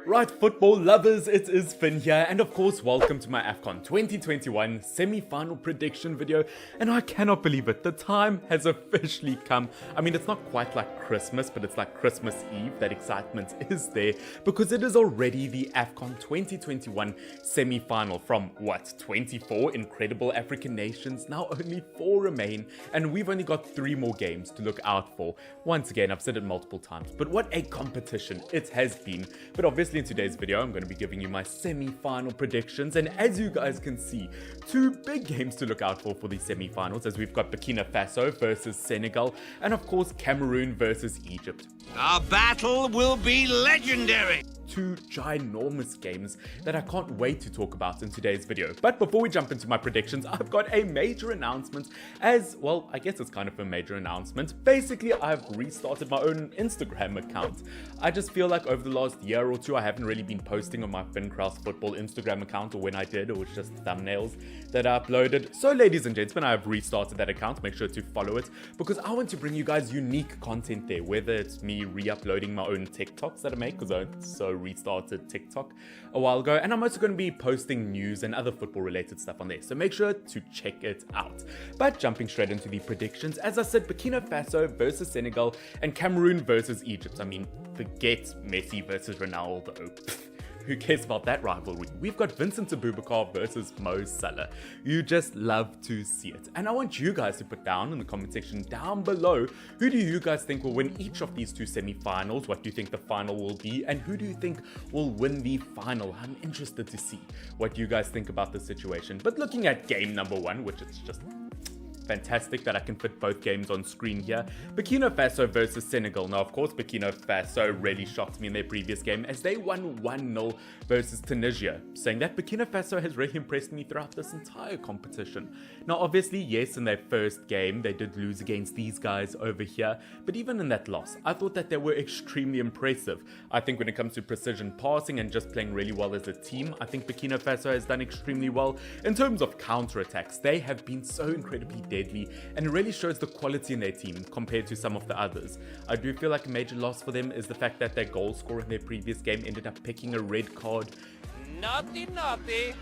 Right, football lovers, it is Finn here, and of course, welcome to my Afcon 2021 semi-final prediction video. And I cannot believe it, the time has officially come. I mean, it's not quite like Christmas, but it's like Christmas Eve. That excitement is there because it is already the Afcon 2021 semi-final from what, 24 incredible African nations. Now only 4 remain, and we've only got 3 more games to look out for. Once again, I've said it multiple times, but what a competition it has been. But obviously, in today's video, I'm going to be giving you my semi-final predictions, and as you guys can see, 2 big games to look out for these semi-finals, as we've got Burkina Faso versus Senegal, and of course Cameroon versus Egypt. Our battle will be legendary! 2 ginormous games that I can't wait to talk about in today's video. But before we jump into my predictions, I've got a major announcement, as well, I guess it's kind of a major announcement. Basically, I've restarted my own Instagram account. I just feel like over the last year or 2, I haven't really been posting on my FinCraft Football Instagram account, or when I did, it was just thumbnails that I uploaded. So ladies and gentlemen, I have restarted that account. Make sure to follow it, because I want to bring you guys unique content there, whether it's me re-uploading my own TikToks that I make, because I so restarted TikTok a while ago, and I'm also going to be posting news and other football related stuff on there, so make sure to check it out. But jumping straight into the predictions, as I said, Burkina Faso versus Senegal and Cameroon versus Egypt. I mean, forget Messi versus Ronaldo. Who cares about that rivalry? We've got Vincent Aboubakar versus Mo Salah. You just love to see it. And I want you guys to put down in the comment section down below, who do you guys think will win each of these 2 semi-finals? What do you think the final will be? And who do you think will win the final? I'm interested to see what you guys think about this situation. But looking at game number 1, which is just fantastic that I can fit both games on screen here. Burkina Faso versus Senegal. Now, of course, Burkina Faso really shocked me in their previous game as they won 1-0 versus Tunisia, saying that Burkina Faso has really impressed me throughout this entire competition. Now, obviously, yes, in their first game, they did lose against these guys over here, but even in that loss, I thought that they were extremely impressive. I think when it comes to precision passing and just playing really well as a team, I think Burkina Faso has done extremely well. In terms of counter-attacks, they have been so incredibly deadly, and it really shows the quality in their team compared to some of the others. I do feel like a major loss for them is the fact that their goal scorer in their previous game ended up picking a red card. Naughty, naughty!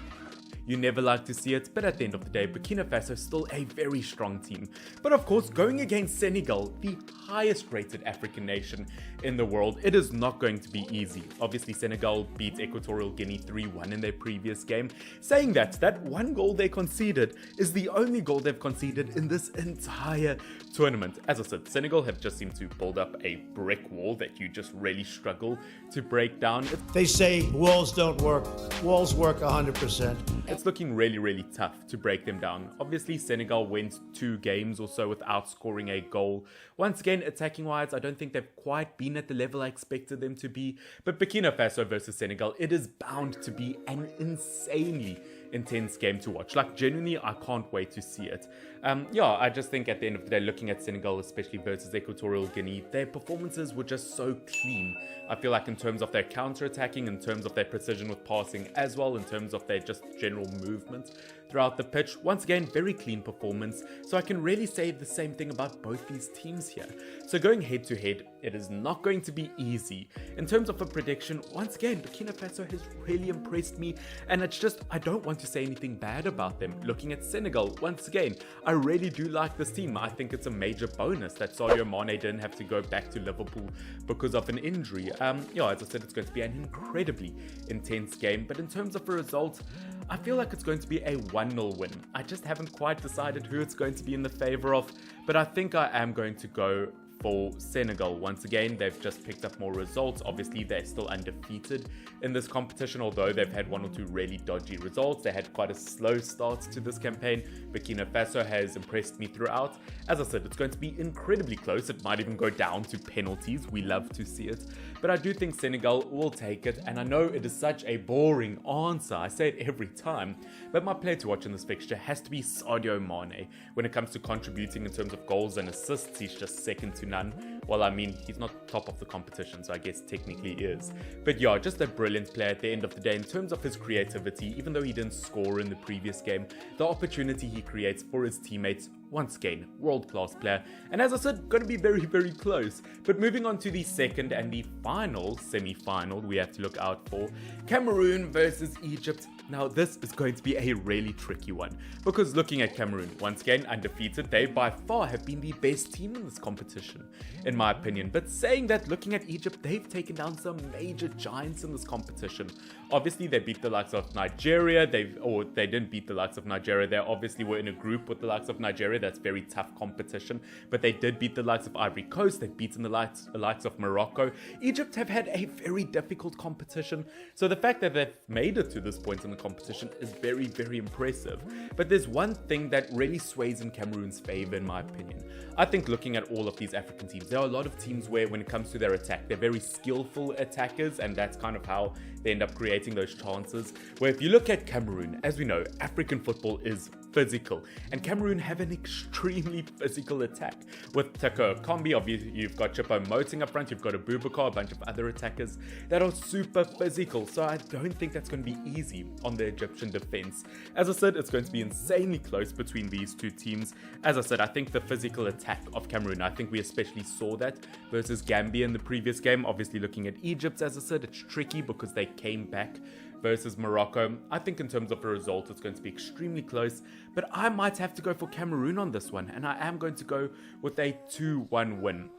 You never like to see it, but at the end of the day, Burkina Faso is still a very strong team. But of course, going against Senegal, the highest rated African nation in the world, it is not going to be easy. Obviously, Senegal beat Equatorial Guinea 3-1 in their previous game. Saying that 1 goal they conceded is the only goal they've conceded in this entire tournament. As I said, Senegal have just seemed to build up a brick wall that you just really struggle to break down. They say walls don't work. Walls work 100%. It's looking really tough to break them down. Obviously, Senegal went 2 games or so without scoring a goal. Once again, attacking wise, I don't think they've quite been at the level I expected them to be. But Burkina Faso versus Senegal, it is bound to be an insanely intense game to watch. Like, genuinely, I can't wait to see it. Yeah, I just think at the end of the day, looking at Senegal, especially versus Equatorial Guinea, their performances were just so clean. I feel like in terms of their counter-attacking, in terms of their precision with passing as well, in terms of their just general movement throughout the pitch, once again, very clean performance. So I can really say the same thing about both these teams here. So going head to head, it is not going to be easy. In terms of a prediction, once again, Burkina Faso has really impressed me, and it's just, I don't want to say anything bad about them. Looking at Senegal, once again, I really do like this team. I think it's a major bonus that Sadio Mane didn't have to go back to Liverpool because of an injury. Yeah, as I said, it's going to be an incredibly intense game, but in terms of a result, I feel like it's going to be a 1-0 win. I just haven't quite decided who it's going to be in the favor of, but I think I am going to go for Senegal. Once again, they've just picked up more results. Obviously, they're still undefeated in this competition, although they've had 1 or 2 really dodgy results. They had quite a slow start to this campaign. Burkina Faso has impressed me throughout. As I said, it's going to be incredibly close. It might even go down to penalties. We love to see it. But I do think Senegal will take it, and I know it is such a boring answer. I say it every time, but my player to watch in this fixture has to be Sadio Mane. When it comes to contributing in terms of goals and assists, he's just second to none. Well, I mean, he's not top of the competition, so I guess technically he is. But yeah, just a brilliant player at the end of the day. In terms of his creativity, even though he didn't score in the previous game, the opportunity he creates for his teammates once again, world-class player. And as I said, going to be very, very close. But moving on to the second and the final semi-final we have to look out for, Cameroon versus Egypt. Now, this is going to be a really tricky one, because looking at Cameroon, once again, undefeated, they by far have been the best team in this competition, in my opinion. But saying that, looking at Egypt, they've taken down some major giants in this competition. Obviously, they beat the likes of Nigeria, they didn't beat the likes of Nigeria, they obviously were in a group with the likes of Nigeria, that's very tough competition, but they did beat the likes of Ivory Coast, they've beaten the likes of Morocco. Egypt have had a very difficult competition, so the fact that they've made it to this point in the competition is very, very impressive. But there's one thing that really sways in Cameroon's favor, in my opinion. I think looking at all of these African teams, there are a lot of teams where when it comes to their attack, they're very skillful attackers, and that's kind of how they end up creating those chances. Where if you look at Cameroon, as we know, African football is physical, and Cameroon have an extremely physical attack. With Ekambi, obviously you've got Choupo-Moting up front, you've got aboubakar, a bunch of other attackers that are super physical, so I don't think that's going to be easy on the Egyptian defense. As I said, it's going to be insanely close between these two teams. As I said, I think the physical attack of Cameroon, I think we especially saw that versus Gambia in the previous game. Obviously looking at Egypt, as I said, it's tricky because they came back versus Morocco. I think in terms of a result, it's going to be extremely close, but I might have to go for Cameroon on this one, and I am going to go with a 2-1 win.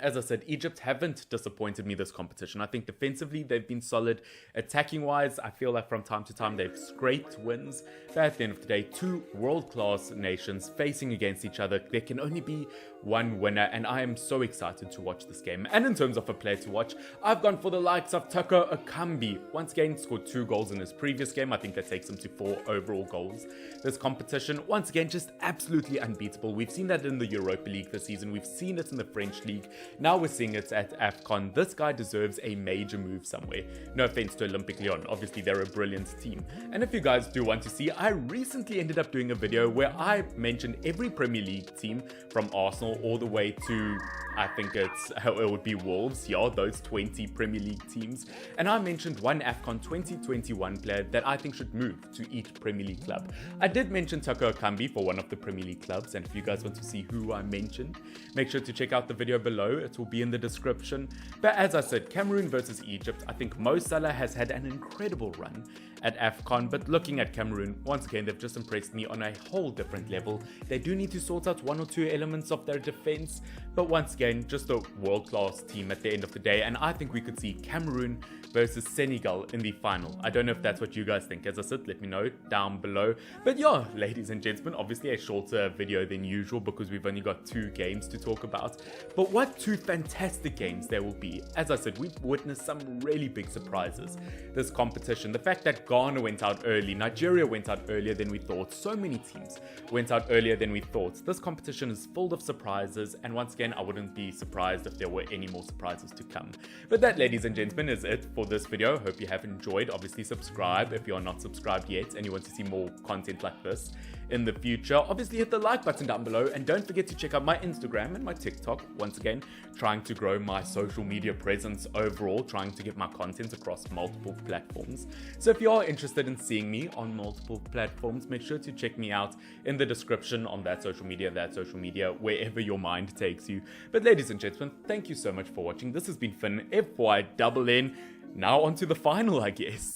As I said, Egypt haven't disappointed me this competition. I think defensively they've been solid. Attacking wise, I feel like from time to time they've scraped wins. But at the end of the day, two world-class nations facing against each other. There can only be one winner, and I am so excited to watch this game. And in terms of a player to watch, I've gone for the likes of Ekambi. Once again, scored 2 goals in his previous game. I think that takes him to 4 overall goals. This competition, once again, just absolutely unbeatable. We've seen that in the Europa League this season. We've seen it in the French League. Now we're seeing it at Afcon. This guy deserves a major move somewhere. No offense to Olympic Lyon. Obviously, they're a brilliant team. And if you guys do want to see, I recently ended up doing a video where I mentioned every Premier League team from Arsenal all the way to, I think it would be Wolves, yeah, those 20 Premier League teams. And I mentioned one Afcon 2021 player that I think should move to each Premier League club. I did mention Ekambi for one of the Premier League clubs, and if you guys want to see who I mentioned, make sure to check out the video below. It will be in the description. But as I said, Cameroon versus Egypt, I think Mo Salah has had an incredible run at Afcon, but looking at Cameroon, once again, they've just impressed me on a whole different level. They do need to sort out 1 or 2 elements of their defense, but once again, just a world-class team at the end of the day, and I think we could see Cameroon versus Senegal in the final. I don't know if that's what you guys think. As I said, let me know down below. But yeah, ladies and gentlemen, obviously a shorter video than usual because we've only got 2 games to talk about. But what 2 fantastic games there will be. As I said, we've witnessed some really big surprises this competition. The fact that Ghana went out early, Nigeria went out earlier than we thought, so many teams went out earlier than we thought. This competition is full of surprises, and once again, I wouldn't be surprised if there were any more surprises to come. But that, ladies and gentlemen, is it for this video. Hope you have enjoyed. Obviously, subscribe if you are not subscribed yet and you want to see more content like this in the future. Obviously, hit the like button down below, and don't forget to check out my Instagram and my TikTok. Once again, trying to grow my social media presence overall, trying to get my content across multiple platforms. So if you are interested in seeing me on multiple platforms, make sure to check me out in the description on that social media, wherever your mind takes you. But ladies and gentlemen, thank you so much for watching. This has been Finn, FYNN. Now on to the final, I guess.